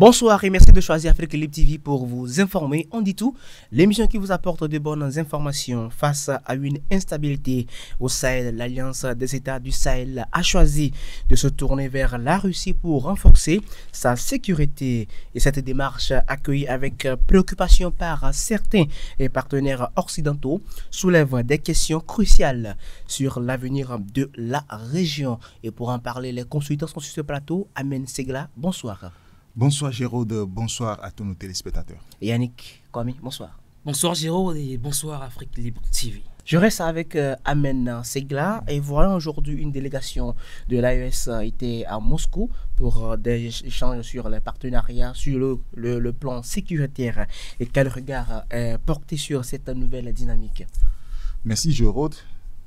Bonsoir et merci de choisir Afrique Libre TV pour vous informer. On dit tout, l'émission qui vous apporte de bonnes informations face à une instabilité au Sahel. L'Alliance des États du Sahel a choisi de se tourner vers la Russie pour renforcer sa sécurité. Et cette démarche, accueillie avec préoccupation par certains partenaires occidentaux, soulève des questions cruciales sur l'avenir de la région. Et pour en parler, les consultants sont sur ce plateau. Amen Segla, bonsoir. Bonsoir Géraude, bonsoir à tous nos téléspectateurs. Et Yannick Kwame, bonsoir. Bonsoir Géraude et bonsoir Afrique Libre TV. Je reste avec Amen Segla et voilà aujourd'hui une délégation de l'AES était à Moscou pour des échanges sur les partenariats, sur le plan sécuritaire et quel regard est porté sur cette nouvelle dynamique. Merci Géraude.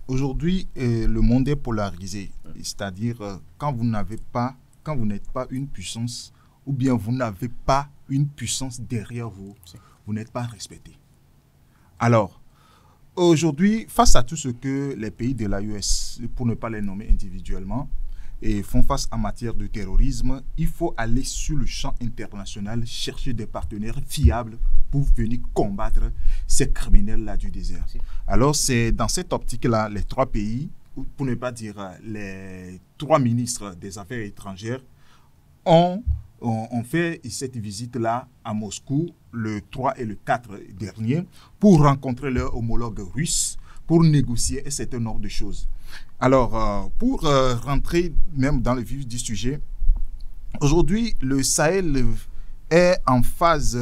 Aujourd'hui, le monde est polarisé, c'est-à-dire quand vous n'êtes pas une puissance, ou bien vous n'avez pas une puissance derrière vous, vous n'êtes pas respecté. Alors, aujourd'hui, face à tout ce que les pays de l'AES, pour ne pas les nommer individuellement, font face en matière de terrorisme, il faut aller sur le champ international, chercher des partenaires fiables pour venir combattre ces criminels-là du désert. Alors, c'est dans cette optique-là, les trois pays, pour ne pas dire les trois ministres des Affaires étrangères, ont fait cette visite-là à Moscou le 3 et le 4 dernier pour rencontrer leurs homologues russes, pour négocier un certain nombre de choses. Alors, pour rentrer même dans le vif du sujet, aujourd'hui, le Sahel est en phase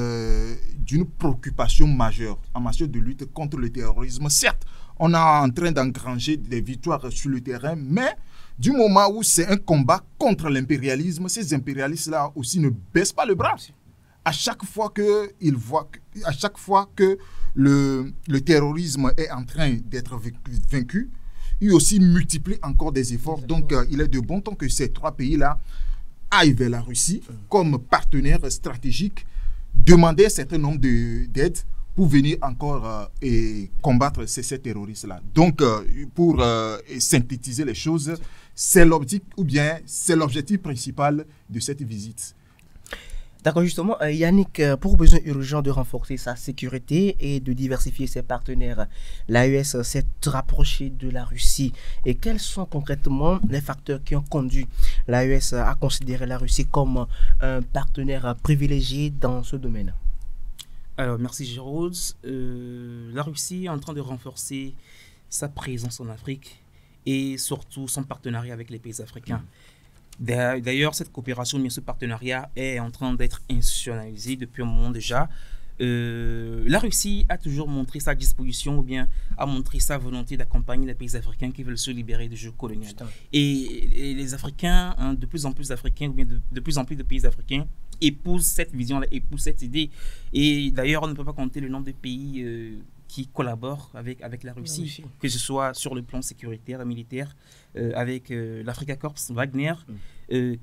d'une préoccupation majeure en matière de lutte contre le terrorisme. Certes, on est en train d'engranger des victoires sur le terrain, mais du moment où c'est un combat contre l'impérialisme, ces impérialistes-là aussi ne baissent pas le bras. À chaque fois que le terrorisme est en train d'être vaincu, ils aussi multiplient encore des efforts. Donc, il est de bon temps que ces trois pays-là aillent vers la Russie comme partenaire stratégique, demander un certain nombre d'aides pour venir encore combattre ces terroristes-là. Donc, pour synthétiser les choses, c'est l'objectif principal de cette visite. D'accord, justement, Yannick, pour besoin urgent de renforcer sa sécurité et de diversifier ses partenaires, l'AES s'est rapprochée de la Russie. Et quels sont concrètement les facteurs qui ont conduit l'AES à considérer la Russie comme un partenaire privilégié dans ce domaine? Alors, merci Géraude. La Russie est en train de renforcer sa présence en Afrique et surtout son partenariat avec les pays africains. D'ailleurs, cette coopération, ce partenariat est en train d'être institutionnalisé depuis un moment déjà. La Russie a toujours montré sa disposition ou bien a montré sa volonté d'accompagner les pays africains qui veulent se libérer du jeu colonial. Et les Africains, de plus en plus d'Africains ou bien de plus en plus de pays africains épousent cette vision-là, épousent cette idée. Et d'ailleurs, on ne peut pas compter le nombre de pays qui collaborent avec la Russie, que ce soit sur le plan sécuritaire et militaire, avec l'Africa Corps, Wagner,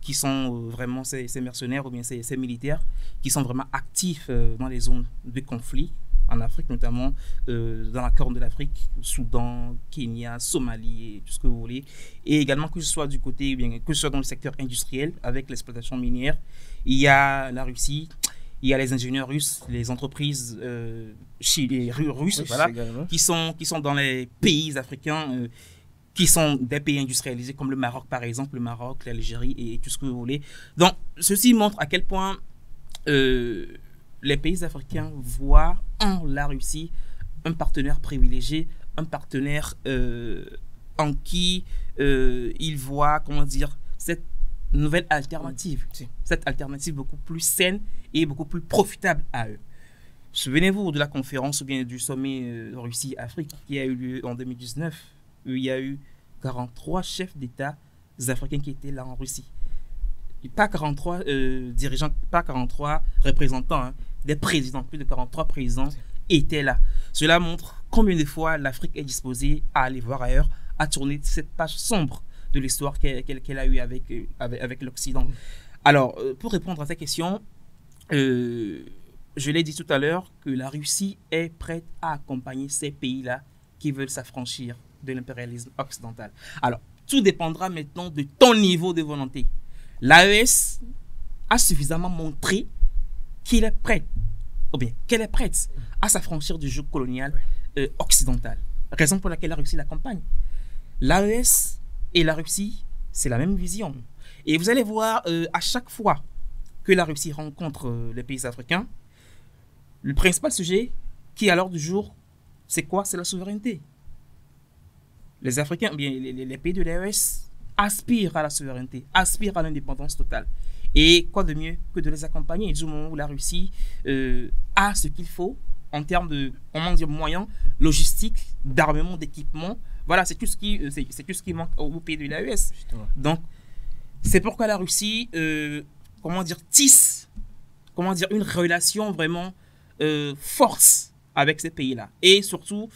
qui sont vraiment ces mercenaires ou bien ces militaires qui sont vraiment actifs dans les zones de conflit, en Afrique notamment, dans la Corne de l'Afrique, Soudan, Kenya, Somalie, et tout ce que vous voulez. Et également que ce soit du côté, bien, que ce soit dans le secteur industriel, avec l'exploitation minière, il y a la Russie. Il y a les ingénieurs russes, les entreprises russes, voilà, qui sont dans les pays africains, qui sont des pays industrialisés comme le Maroc par exemple, le Maroc, l'Algérie et tout ce que vous voulez. Donc, ceci montre à quel point les pays africains voient en la Russie un partenaire privilégié, un partenaire en qui ils voient, comment dire, cette nouvelle alternative, cette alternative beaucoup plus saine et beaucoup plus profitable à eux. Souvenez-vous de la conférence ou bien du sommet Russie-Afrique qui a eu lieu en 2019, où il y a eu 43 chefs d'État africains qui étaient là en Russie. Et pas 43 dirigeants, pas 43 représentants, hein, des présidents, plus de 43 présidents étaient là. Cela montre combien de fois l'Afrique est disposée à aller voir ailleurs, à tourner cette page sombre de l'histoire qu'elle a eue avec l'Occident. Alors, pour répondre à cette question, je l'ai dit tout à l'heure que la Russie est prête à accompagner ces pays-là qui veulent s'affranchir de l'impérialisme occidental. Alors, tout dépendra maintenant de ton niveau de volonté. L'AES a suffisamment montré qu'il est prêt, ou bien qu'elle est prête à s'affranchir du joug colonial occidental. Raison pour laquelle la Russie l'accompagne. L'AES et la Russie, c'est la même vision. Et vous allez voir, à chaque fois que la Russie rencontre les pays africains, le principal sujet qui est à l'ordre du jour, c'est quoi? C'est la souveraineté. Les Africains, bien les pays de l'AES aspirent à la souveraineté, aspirent à l'indépendance totale. Et quoi de mieux que de les accompagner du moment où la Russie a ce qu'il faut en termes de moyens logistiques, d'armement, d'équipement. Voilà, c'est tout ce qui manque au pays de l'AES. Donc, c'est pourquoi la Russie, tisse, une relation vraiment forte avec ces pays-là. Et surtout,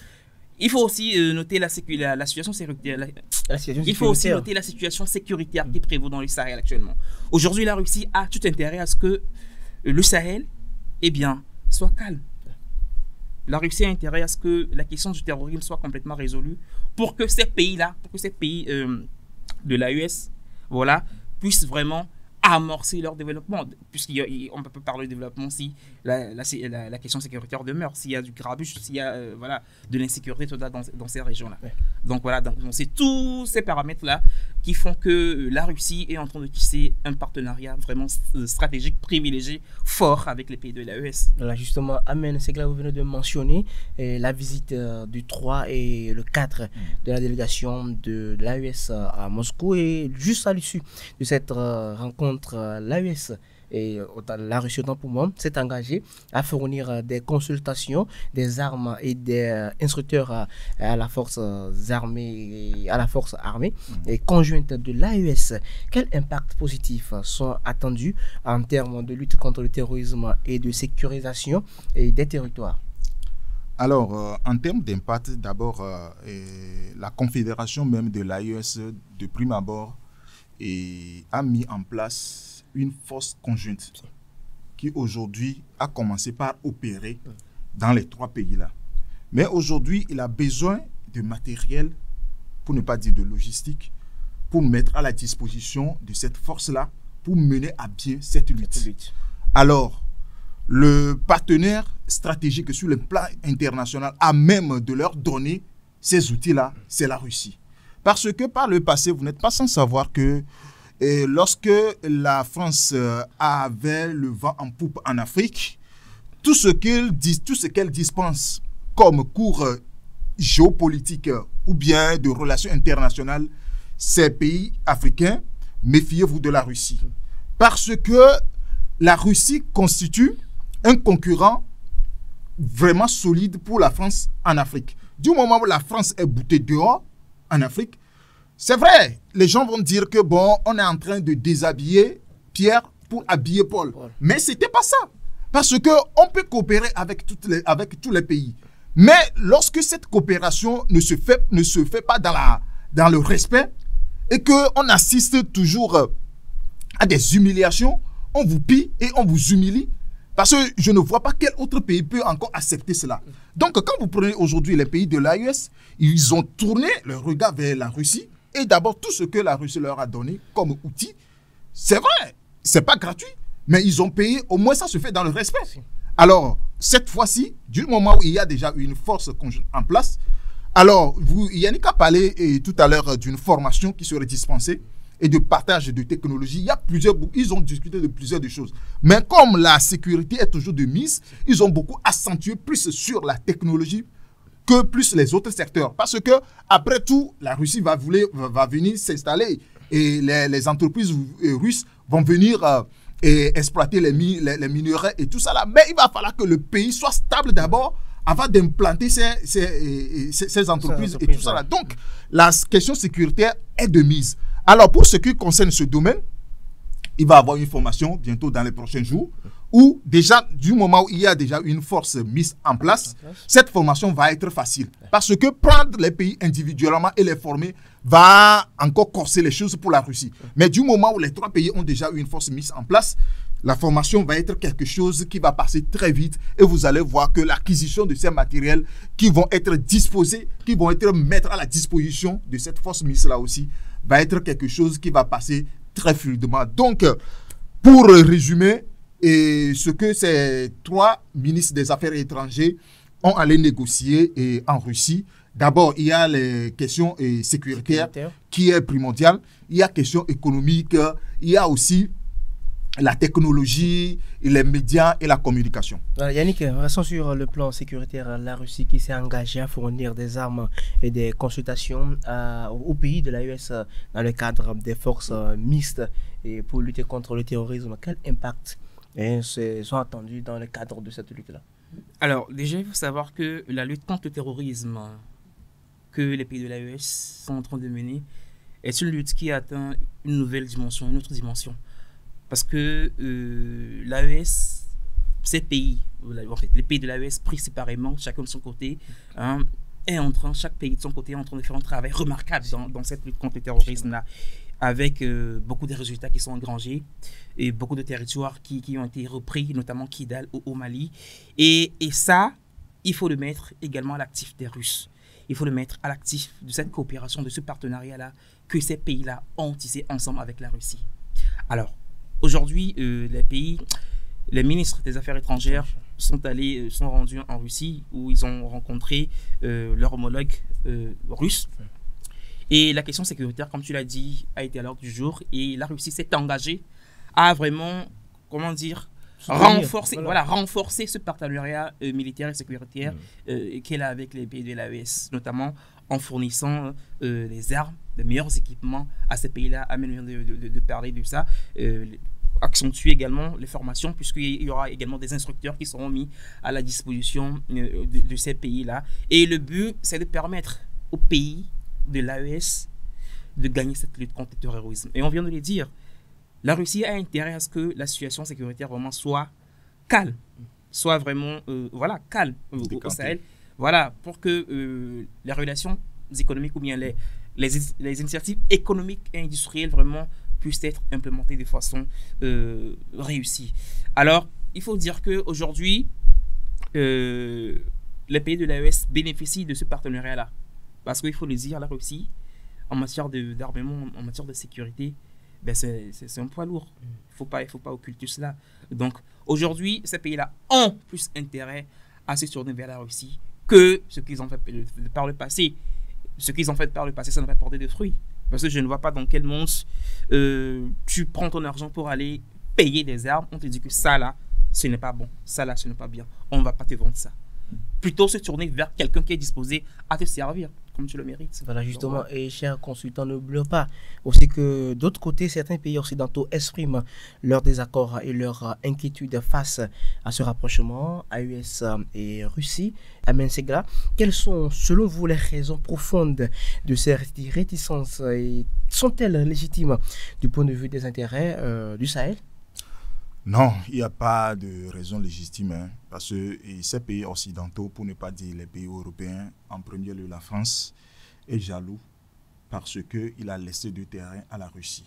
il faut aussi noter la situation sécuritaire. Il faut aussi noter la situation sécuritaire qui prévaut dans le Sahel actuellement. Aujourd'hui, la Russie a tout intérêt à ce que le Sahel, soit calme. La Russie a intérêt à ce que la question du terrorisme soit complètement résolue pour que ces pays-là, de l'AES, puissent vraiment amorcer leur développement. Puisqu'on peut parler de développement si la question sécuritaire demeure, s'il y a du grabuge, s'il y a de l'insécurité totale dans ces régions-là. Ouais. Donc voilà, c'est tous ces paramètres-là qui font que la Russie est en train de tisser un partenariat vraiment stratégique, privilégié, fort avec les pays de l'AES. Voilà, justement, Amen, c'est que là vous venez de mentionner la visite du 3 et le 4 de la délégation de l'AES à Moscou. Et juste à l'issue de cette rencontre, l'AES et la Russie, autant pour moi, s'est engagée à fournir des consultations, des armes et des instructeurs à la force armée et conjointe de l'AES. Quels impacts positifs sont attendus en termes de lutte contre le terrorisme et de sécurisation des territoires? Alors, en termes d'impact, d'abord, la confédération même de l'AES, de prime abord, a mis en place une force conjointe qui aujourd'hui a commencé par opérer dans les 3 pays-là. Mais aujourd'hui, il a besoin de matériel, pour ne pas dire de logistique, pour mettre à la disposition de cette force-là pour mener à bien cette lutte. Alors, le partenaire stratégique sur le plan international a même de leur donner ces outils-là, c'est la Russie. Parce que par le passé, vous n'êtes pas sans savoir que lorsque la France avait le vent en poupe en Afrique, tout ce qu'elle dispense comme cours géopolitique ou bien de relations internationales, ces pays africains, méfiez-vous de la Russie. Parce que la Russie constitue un concurrent vraiment solide pour la France en Afrique. Du moment où la France est boutée dehors en Afrique, c'est vrai, les gens vont dire que bon, on est en train de déshabiller Pierre pour habiller Paul. Mais ce n'était pas ça. Parce qu'on peut coopérer avec tous les pays. Mais lorsque cette coopération ne se fait pas dans le respect et qu'on assiste toujours à des humiliations, on vous pille et on vous humilie. Parce que je ne vois pas quel autre pays peut encore accepter cela. Donc, quand vous prenez aujourd'hui les pays de l'AES, ils ont tourné leur regard vers la Russie. Et d'abord, tout ce que la Russie leur a donné comme outil, c'est vrai, c'est pas gratuit, mais ils ont payé, au moins ça se fait dans le respect. Alors, cette fois-ci, du moment où il y a déjà une force conjointe en place, alors, Yannick a parlé tout à l'heure d'une formation qui serait dispensée et de partage de technologies. Ils ont discuté de plusieurs choses. Mais comme la sécurité est toujours de mise, ils ont beaucoup accentué plus sur la technologie que plus les autres secteurs. Parce que, après tout, la Russie va venir s'installer et les entreprises russes vont venir exploiter les minerais et tout ça là. Mais il va falloir que le pays soit stable d'abord avant d'implanter ces entreprises et tout ça là. Donc, la question sécuritaire est de mise. Alors, pour ce qui concerne ce domaine, il va y avoir une formation bientôt dans les prochains jours où déjà, du moment où il y a déjà une force mise en place, cette formation va être facile. Parce que prendre les pays individuellement et les former va encore corser les choses pour la Russie. Mais du moment où les 3 pays ont déjà une force mise en place, la formation va être quelque chose qui va passer très vite et vous allez voir que l'acquisition de ces matériels qui vont être disposés, qui vont être mettre à la disposition de cette force mise là aussi, va être quelque chose qui va passer très fluidement. Donc, pour résumer, et ce que ces 3 ministres des Affaires étrangères ont allé négocier en Russie. D'abord, il y a les questions sécuritaires qui est primordial. Il y a questions économiques. Il y a aussi la technologie, les médias et la communication. Yannick, restons sur le plan sécuritaire. La Russie qui s'est engagée à fournir des armes et des consultations au pays de l'AES dans le cadre des forces mixtes et pour lutter contre le terrorisme. Quel impact sont attendus dans le cadre de cette lutte-là? Alors, déjà, il faut savoir que la lutte contre le terrorisme que les pays de l'AES sont en train de mener est une lutte qui atteint une nouvelle dimension, une autre dimension. Parce que l'AES, ces pays, en fait, les pays de l'AES pris séparément, chacun de son côté, chaque pays de son côté est en train de faire un travail remarquable dans cette lutte contre le terrorisme-là, avec beaucoup de résultats qui sont engrangés et beaucoup de territoires qui ont été repris, notamment Kidal au Mali. Et ça, il faut le mettre également à l'actif des Russes. Il faut le mettre à l'actif de cette coopération, de ce partenariat-là que ces pays-là ont tissé ensemble avec la Russie. Alors, aujourd'hui, les ministres des Affaires étrangères sont rendus en Russie où ils ont rencontré leur homologue russe. Et la question sécuritaire, comme tu l'as dit, a été à l'ordre du jour. Et la Russie s'est engagée à vraiment, renforcer ce partenariat militaire et sécuritaire qu'elle a avec les pays de l'AES, notamment en fournissant les armes, les meilleurs équipements à ces pays-là. Amen vient de parler de ça. Accentuer également les formations, puisqu'il y aura également des instructeurs qui seront mis à la disposition de ces pays-là. Et le but, c'est de permettre aux pays de l'AES de gagner cette lutte contre le terrorisme. Et on vient de le dire, la Russie a intérêt à ce que la situation sécuritaire vraiment soit calme, soit vraiment calme au Sahel. Voilà, pour que les relations économiques ou bien les initiatives économiques et industrielles vraiment puissent être implémentées de façon réussie. Alors, il faut dire qu'aujourd'hui, les pays de l'AES bénéficient de ce partenariat-là. Parce qu'il faut le dire, la Russie, en matière d'armement, en matière de sécurité, c'est un poids lourd. Il ne faut pas occulter cela. Donc, aujourd'hui, ces pays-là ont plus intérêt à se tourner vers la Russie que ce qu'ils ont fait par le passé. Ce qu'ils ont fait par le passé, ça n'a pas porté de fruits. Parce que je ne vois pas dans quel monde tu prends ton argent pour aller payer des armes. On te dit que ça, là, ce n'est pas bon. Ça, là, ce n'est pas bien. On ne va pas te vendre ça. Plutôt se tourner vers quelqu'un qui est disposé à te servir, comme tu le mérites. Voilà, justement. Donc, et chers consultants, n'oubliez pas aussi que d'autre côté, certains pays occidentaux expriment leur désaccord et leur inquiétude face à ce rapprochement AES et Russie. Amen Segla, quelles sont, selon vous, les raisons profondes de ces réticences et sont-elles légitimes du point de vue des intérêts du Sahel? Non, il n'y a pas de raison légitime, parce que ces pays occidentaux, pour ne pas dire les pays européens, en premier lieu la France, est jaloux parce qu'il a laissé du terrain à la Russie.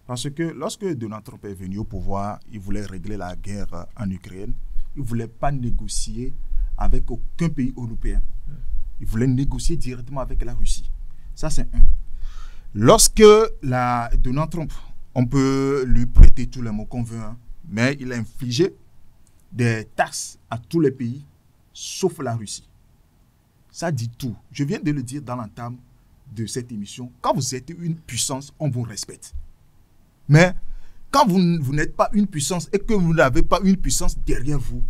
Parce que lorsque Donald Trump est venu au pouvoir, il voulait régler la guerre en Ukraine, il ne voulait pas négocier avec aucun pays européen. Il voulait négocier directement avec la Russie. Ça, c'est un. Lorsque Donald Trump, on peut lui prêter tous les mots qu'on veut, mais il a infligé des taxes à tous les pays, sauf la Russie. Ça dit tout. Je viens de le dire dans l'entame de cette émission. Quand vous êtes une puissance, on vous respecte. Mais quand vous n'êtes pas une puissance et que vous n'avez pas une puissance derrière vous,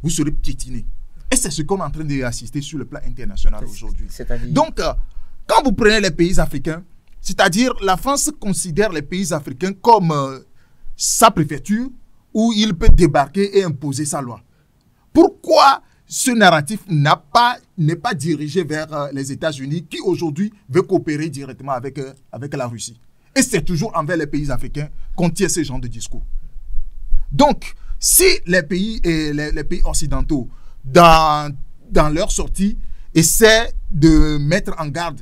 vous serez piétiné. Et c'est ce qu'on est en train d'assister sur le plan international aujourd'hui. Donc, quand vous prenez les pays africains, c'est-à-dire la France considère les pays africains comme sa préfecture où il peut débarquer et imposer sa loi. Pourquoi ce narratif n'est pas dirigé vers les États-Unis qui aujourd'hui veut coopérer directement avec la Russie? Et c'est toujours envers les pays africains qu'on tient ce genre de discours. Donc, si les pays occidentaux, dans leur sortie, essaient de mettre en garde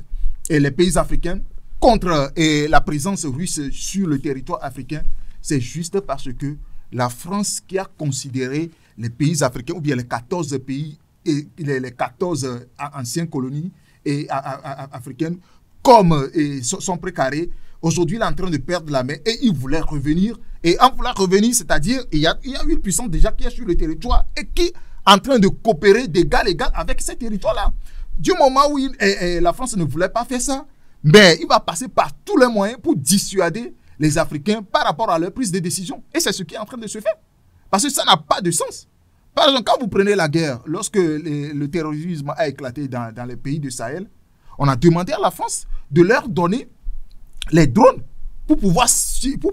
les pays africains contre la présence russe sur le territoire africain, c'est juste parce que la France qui a considéré les pays africains, ou bien les 14 pays, et les 14 anciennes colonies africaines, comme sont précarées, aujourd'hui il est en train de perdre la main et il voulait revenir et en voulant revenir, c'est-à-dire, il y a une puissance déjà qui est sur le territoire et qui est en train de coopérer d'égal à égal avec ces territoires-là. Du moment où la France ne voulait pas faire ça, mais il va passer par tous les moyens pour dissuader les Africains par rapport à leur prise de décision. Et c'est ce qui est en train de se faire. Parce que ça n'a pas de sens. Par exemple, quand vous prenez la guerre, lorsque le terrorisme a éclaté dans les pays du Sahel, on a demandé à la France de leur donner les drones pour pouvoir surveiller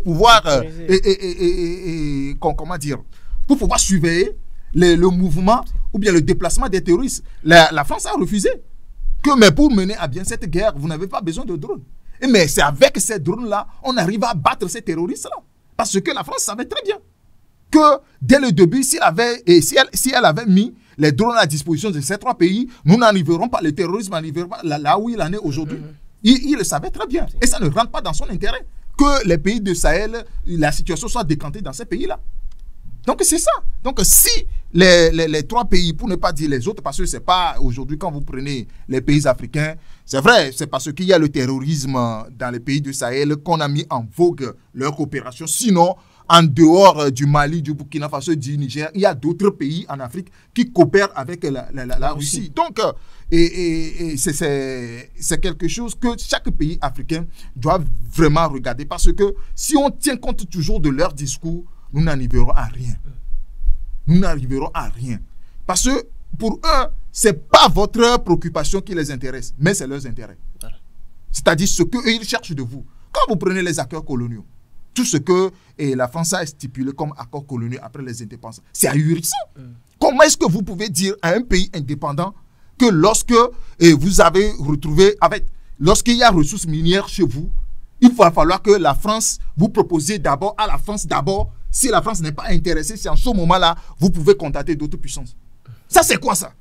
le mouvement ou bien le déplacement des terroristes. La France a refusé. Mais pour mener à bien cette guerre, vous n'avez pas besoin de drones. Mais c'est avec ces drones-là, on arrive à battre ces terroristes-là. Parce que la France savait très bien que dès le début, si elle avait mis les drones à disposition de ces 3 pays, nous n'arriverons pas, le terrorisme n'arriveront pas là où il en est aujourd'hui. Il le savait très bien. Et ça ne rentre pas dans son intérêt que les pays de Sahel, la situation soit décantée dans ces pays-là. Donc c'est ça. Donc si les 3 pays, pour ne pas dire les autres, parce que c'est pas aujourd'hui quand vous prenez les pays africains, c'est vrai, c'est parce qu'il y a le terrorisme dans les pays de Sahel qu'on a mis en vogue leur coopération. Sinon, en dehors du Mali, du Burkina Faso, du Niger, il y a d'autres pays en Afrique qui coopèrent avec la Russie. Donc, c'est quelque chose que chaque pays africain doit vraiment regarder. Parce que si on tient compte toujours de leur discours, nous n'arriverons à rien. Nous n'arriverons à rien. Parce que pour eux, ce n'est pas votre préoccupation qui les intéresse, mais c'est leurs intérêts. Voilà. C'est-à-dire ce qu'ils cherchent de vous. Quand vous prenez les accords coloniaux, tout ce que la France a stipulé comme accords coloniaux après les indépendances, c'est ahurissant. Comment est-ce que vous pouvez dire à un pays indépendant que lorsque vous avez retrouvé, lorsqu'il y a ressources minières chez vous, il va falloir que la France, vous proposez d'abord à la France, si la France n'est pas intéressée, c'est en ce moment-là, vous pouvez contacter d'autres puissances. Ça, c'est quoi ça?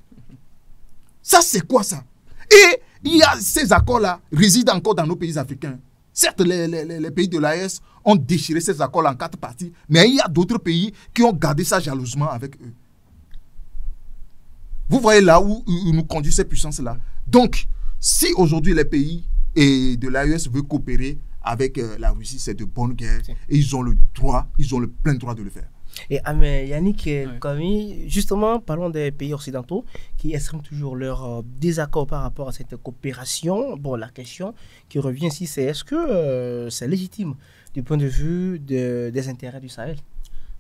Ça, c'est quoi ça? Et il y a ces accords-là résident encore dans nos pays africains. Certes, les pays de l'AES ont déchiré ces accords en 4 parties, mais il y a d'autres pays qui ont gardé ça jalousement avec eux. Vous voyez là où nous conduisent ces puissances-là. Donc, si aujourd'hui les pays de l'AES veulent coopérer avec la Russie, c'est de bonne guerre. Et ils ont le plein droit de le faire. Et Yannick, Kami, justement, parlons des pays occidentaux qui expriment toujours leur désaccord par rapport à cette coopération. Bon, la question qui revient ici, c'est est-ce que c'est légitime du point de vue des intérêts du Sahel?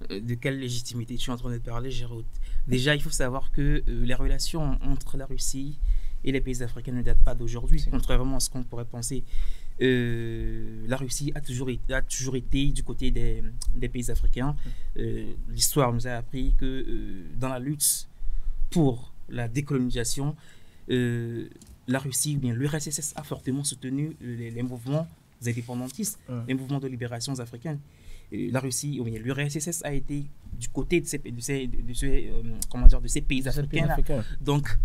De quelle légitimité tu es en train de parler, Géraud? Déjà, il faut savoir que les relations entre la Russie et les pays africains ne datent pas d'aujourd'hui, contrairement à ce qu'on pourrait penser. La Russie a toujours été du côté des pays africains. L'histoire nous a appris que dans la lutte pour la décolonisation, la Russie, bien l'URSS a fortement soutenu les mouvements indépendantistes, les mouvements de libération africains. La Russie, ou bien l'URSS a été du côté de ces pays africains. Donc,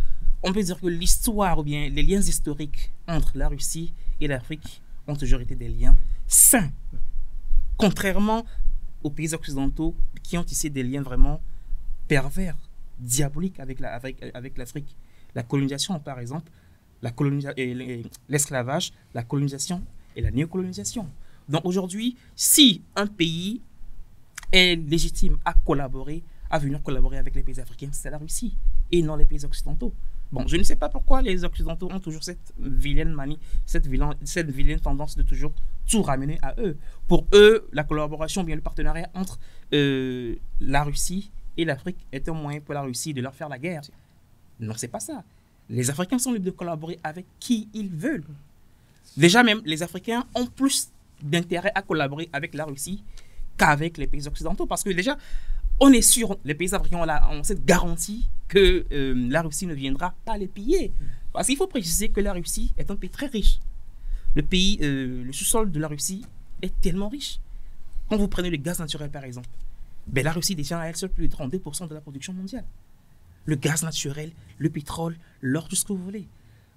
on peut dire que l'histoire ou bien les liens historiques entre la Russie et l'Afrique ont toujours été des liens sains, contrairement aux pays occidentaux qui ont tissé des liens vraiment pervers, diaboliques avec l'Afrique. La colonisation, par exemple, l'esclavage, la colonisation et la néocolonisation. Donc aujourd'hui, si un pays est légitime à venir collaborer avec les pays africains, c'est la Russie et non les pays occidentaux. Bon, je ne sais pas pourquoi les Occidentaux ont toujours cette vilaine manie, cette vilaine tendance de toujours tout ramener à eux. Pour eux, la collaboration, bien le partenariat entre la Russie et l'Afrique est un moyen pour la Russie de leur faire la guerre. Non, c'est pas ça. Les Africains sont libres de collaborer avec qui ils veulent. Déjà même, les Africains ont plus d'intérêt à collaborer avec la Russie qu'avec les pays occidentaux. Parce que déjà, on est sûr, les pays africains ont cette garantie que la Russie ne viendra pas les piller. Parce qu'il faut préciser que la Russie est un pays très riche. Le sous-sol de la Russie est tellement riche. Quand vous prenez le gaz naturel, par exemple, ben, la Russie détient à elle seule plus de 32% de la production mondiale. Le gaz naturel, le pétrole, l'or, tout ce que vous voulez.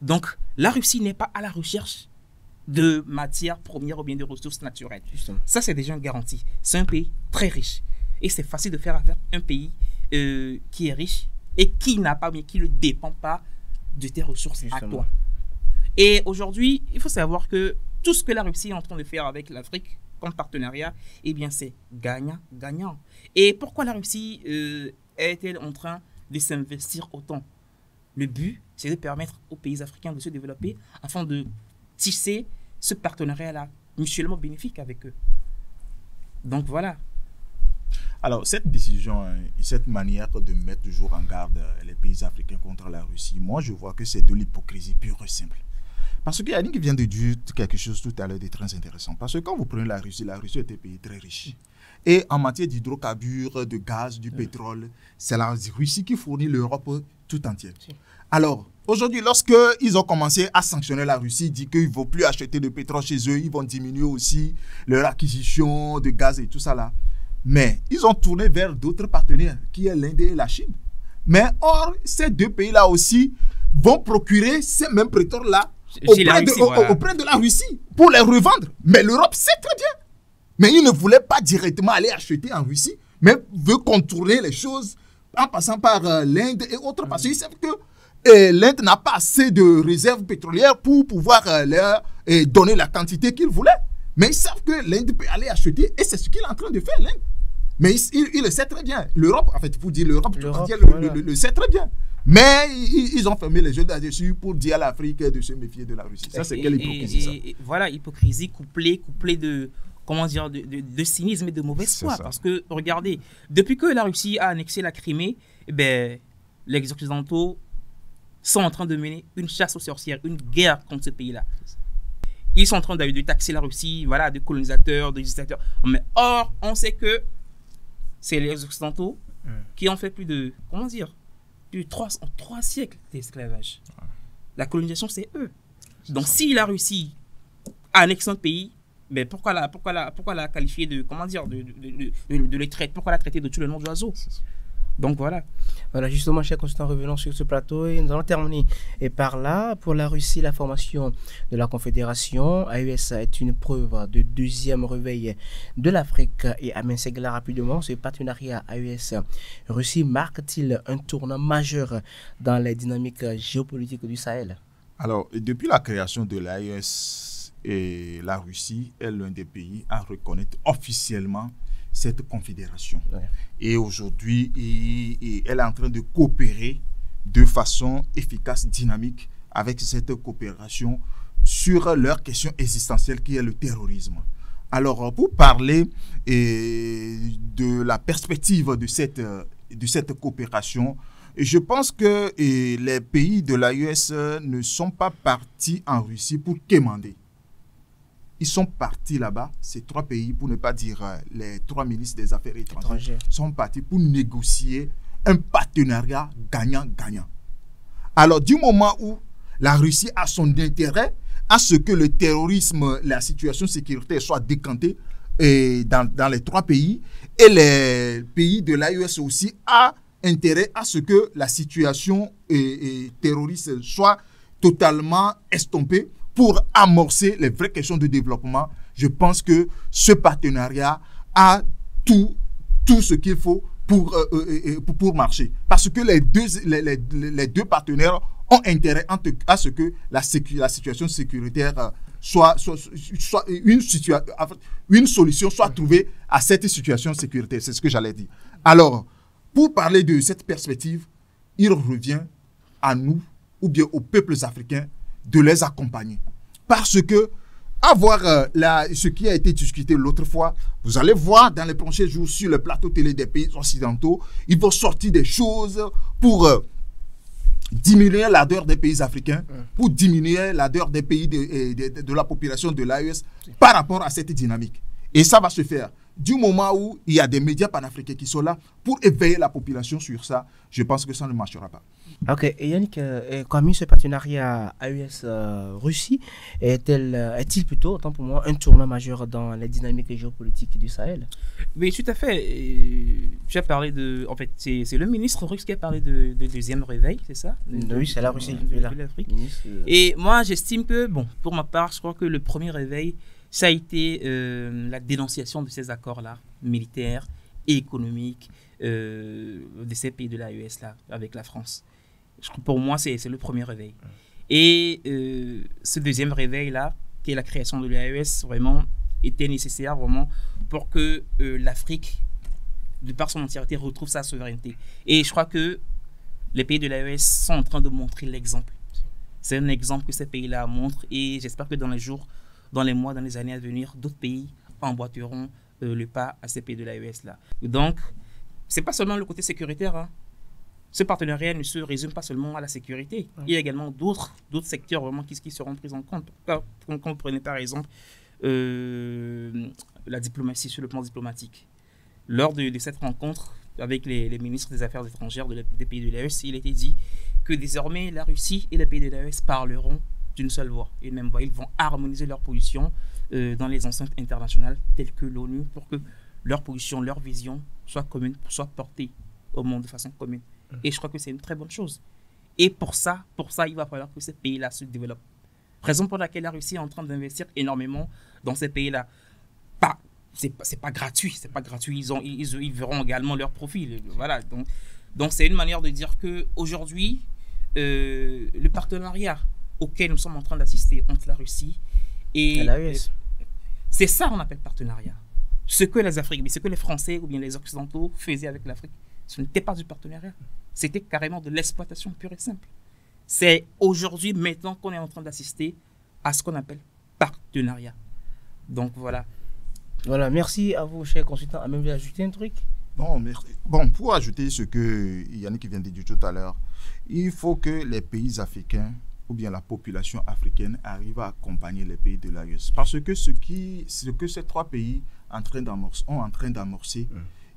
Donc, la Russie n'est pas à la recherche de matières premières ou bien de ressources naturelles. Justement. Ça, c'est déjà une garantie. C'est un pays très riche. Et c'est facile de faire avec un pays qui est riche et qui ne dépend pas de tes ressources à toi. Et aujourd'hui, il faut savoir que tout ce que la Russie est en train de faire avec l'Afrique, comme partenariat, eh bien, c'est gagnant-gagnant. Et pourquoi la Russie est-elle en train de s'investir autant? Le but, c'est de permettre aux pays africains de se développer afin de tisser ce partenariat-là mutuellement bénéfique avec eux. Donc voilà. Alors, cette décision et cette manière de mettre toujours en garde les pays africains contre la Russie, moi, je vois que c'est de l'hypocrisie pure et simple. Parce que Yannick vient de dire quelque chose tout à l'heure de très intéressant. Parce que quand vous prenez la Russie est un pays très riche. Et en matière d'hydrocarbures, de gaz, du pétrole, c'est la Russie qui fournit l'Europe tout entière. Alors, aujourd'hui, lorsqu'ils ont commencé à sanctionner la Russie, ils disent qu'ils ne vont plus acheter de pétrole chez eux, ils vont diminuer aussi leur acquisition de gaz et tout ça là. Mais ils ont tourné vers d'autres partenaires, qui est l'Inde et la Chine. Mais or, ces deux pays-là aussi vont procurer ces mêmes pétroles-là auprès de la Russie pour les revendre. Mais l'Europe sait très bien. Mais ils ne voulaient pas directement aller acheter en Russie, mais veut contourner les choses en passant par l'Inde et autres. Parce qu'ils savent que l'Inde n'a pas assez de réserves pétrolières pour pouvoir leur donner la quantité qu'ils voulaient. Mais ils savent que l'Inde peut aller acheter et c'est ce qu'il est en train de faire, l'Inde. Mais il le sait très bien. L'Europe, en fait, pour dire l'Europe tout entière, le sait très bien. Mais ils ont fermé les yeux là-dessus pour dire à l'Afrique de se méfier de la Russie. Ça, c'est quelle hypocrisie, ça? Voilà, hypocrisie couplée de, comment dire, de cynisme et de mauvaise foi. Parce que, regardez, depuis que la Russie a annexé la Crimée, eh ben, les Occidentaux sont en train de mener une chasse aux sorcières, une guerre contre ce pays-là. Ils sont en train de taxer la Russie, voilà, de colonisateurs, de dictateurs. Mais or, on sait que c'est les Occidentaux qui ont fait plus de, comment dire, plus de 3 siècles d'esclavage. La colonisation, c'est eux. Donc, si la Russie annexe un pays, mais pourquoi la qualifier de, comment dire, de les traiter, pourquoi la traiter de tous les noms d'oiseaux? Donc voilà. Voilà, justement, chers consultants, revenons sur ce plateau et nous allons terminer. Et par là, pour la Russie, la formation de la Confédération AES est une preuve de deuxième réveil de l'Afrique. Et Amin Segla, rapidement, ce partenariat AES-Russie marque-t-il un tournant majeur dans les dynamiques géopolitiques du Sahel? Alors, depuis la création de l'AES, et la Russie est l'un des pays à reconnaître officiellement cette confédération. Ouais. Et aujourd'hui, elle est en train de coopérer de façon efficace, dynamique avec cette coopération sur leur question essentielle qui est le terrorisme. Alors, pour parler de la perspective de cette coopération, je pense que les pays de l'AES ne sont pas partis en Russie pour quémander. Ils sont partis là-bas, ces 3 pays, pour ne pas dire les 3 ministres des Affaires étrangères, sont partis pour négocier un partenariat gagnant-gagnant. Alors, du moment où la Russie a son intérêt à ce que le terrorisme, la situation sécuritaire soit décantée dans les 3 pays, et les pays de l'AES aussi a intérêt à ce que la situation terroriste soit totalement estompée, pour amorcer les vraies questions de développement. Je pense que ce partenariat a tout ce qu'il faut pour marcher. Parce que les deux partenaires ont intérêt à ce que la situation sécuritaire soit une solution soit trouvée à cette situation sécuritaire. C'est ce que j'allais dire. Alors, pour parler de cette perspective, il revient à nous, ou bien aux peuples africains, de les accompagner. Parce que, avoir ce qui a été discuté l'autre fois, vous allez voir dans les prochains jours sur le plateau télé des pays occidentaux, ils vont sortir des choses pour diminuer l'ardeur des pays africains, pour diminuer l'ardeur des pays de la population de l'AES par rapport à cette dynamique. Et ça va se faire. Du moment où il y a des médias panafricains qui sont là pour éveiller la population sur ça, je pense que ça ne marchera pas. Ok, et Yannick, comme ce partenariat AES-Russie est-il plutôt, autant pour moi, un tournant majeur dans les dynamiques géopolitiques du Sahel? Oui, tout à fait. Tu as parlé de... En fait, c'est le ministre russe qui a parlé de deuxième réveil, c'est ça? Oui, c'est la Russie de l'Afrique. Et moi, j'estime que, bon, pour ma part, je crois que le premier réveil, ça a été la dénonciation de ces accords-là, militaires et économiques, de ces pays de l'AES là, avec la France. Pour moi, c'est le premier réveil. Et ce deuxième réveil-là, qui est la création de l'AES, vraiment, était nécessaire vraiment pour que l'Afrique, de par son entièreté, retrouve sa souveraineté. Et je crois que les pays de l'AES sont en train de montrer l'exemple. C'est un exemple que ces pays-là montrent et j'espère que dans les jours, dans les mois, dans les années à venir, d'autres pays emboîteront le pas à ces pays de l'AES-là. Donc, ce n'est pas seulement le côté sécuritaire. Hein. Ce partenariat ne se résume pas seulement à la sécurité. Il y a également d'autres secteurs vraiment qui seront pris en compte. Quand vous prenez par exemple la diplomatie sur le plan diplomatique. Lors de cette rencontre avec les ministres des Affaires étrangères des pays de l'AES, il a été dit que désormais la Russie et les pays de l'AES parleront d'une seule voix, une même voix. Ils vont harmoniser leur position dans les enceintes internationales telles que l'ONU pour que leur position, leur vision soit commune, soit portée au monde de façon commune. Et je crois que c'est une très bonne chose. Et pour ça, il va falloir que ces pays-là se développent. Raison pour laquelle la Russie est en train d'investir énormément dans ces pays-là. C'est pas gratuit, c'est pas gratuit. Ils verront également leur profil. Voilà. Donc c'est une manière de dire que aujourd'hui, le partenariat auquel nous sommes en train d'assister entre la Russie et l'AES, c'est ça qu'on appelle partenariat. Ce que les Africains, ce que les Français ou bien les Occidentaux faisaient avec l'Afrique, ce n'était pas du partenariat. C'était carrément de l'exploitation pure et simple. C'est aujourd'hui, maintenant, qu'on est en train d'assister à ce qu'on appelle partenariat. Donc voilà. Voilà, merci à vous, chers consultants. Même vous ajouter un truc? Non, merci. Bon, pour ajouter ce que Yannick vient de dire tout à l'heure, il faut que les pays africains ou bien la population africaine arrive à accompagner les pays de l'AES. Parce que ce que ces trois pays ont en train d'amorcer,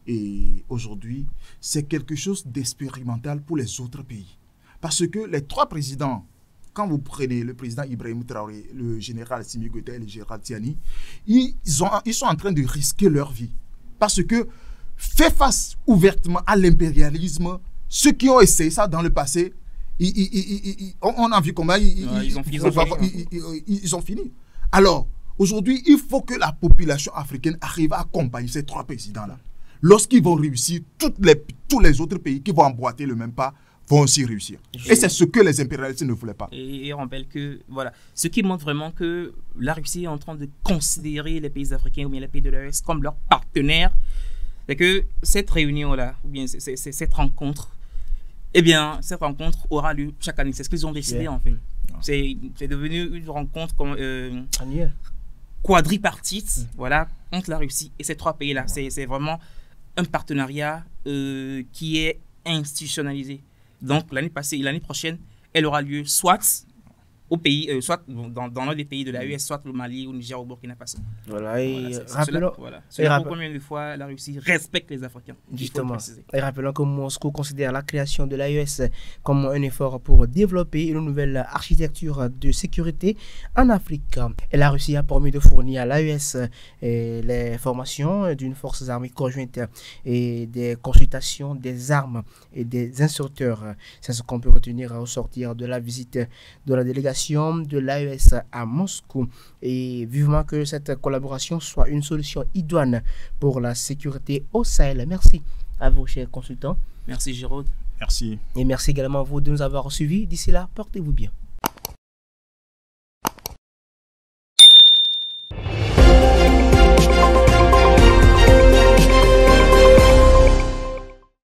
et aujourd'hui, c'est quelque chose d'expérimental pour les autres pays. Parce que les trois présidents, quand vous prenez le président Ibrahim Traoré, le général Assimi Goïta et le général Tiani, ils sont en train de risquer leur vie. Parce que fait face ouvertement à l'impérialisme, ceux qui ont essayé ça dans le passé, on a vu comment ils ont fini. Alors, aujourd'hui, il faut que la population africaine arrive à accompagner ces trois présidents-là. Lorsqu'ils vont réussir, tous les autres pays qui vont emboîter le même pas vont aussi réussir. Et c'est ce que les impérialistes ne voulaient pas. Et on rappelle que, voilà, ce qui montre vraiment que la Russie est en train de considérer les pays africains ou bien les pays de l'AES comme leurs partenaires, c'est que cette réunion-là, ou bien cette rencontre, eh bien, cette rencontre aura lieu chaque année. C'est ce qu'ils ont décidé, en fait. C'est devenu une rencontre annuelle, quadripartite, voilà, entre la Russie et ces trois pays-là. C'est vraiment un partenariat qui est institutionnalisé. Donc, l'année prochaine, elle aura lieu soit au pays, soit dans l'un des pays de l'AES, soit le Mali, au Niger, au Burkina Faso. Voilà, et rappelons combien de fois la Russie respecte les Africains. Justement. Et rappelons que Moscou considère la création de l'AES comme un effort pour développer une nouvelle architecture de sécurité en Afrique. Et la Russie a promis de fournir à l'AES les formations d'une force armée conjointe et des consultations des armes et des instructeurs. C'est ce qu'on peut retenir au sortir de la visite de la délégation de l'AES à Moscou, et vivement que cette collaboration soit une solution idoine pour la sécurité au Sahel. Merci à vous, chers consultants. Merci, Jérôme. Merci. Et merci également à vous de nous avoir suivis. D'ici là, portez-vous bien.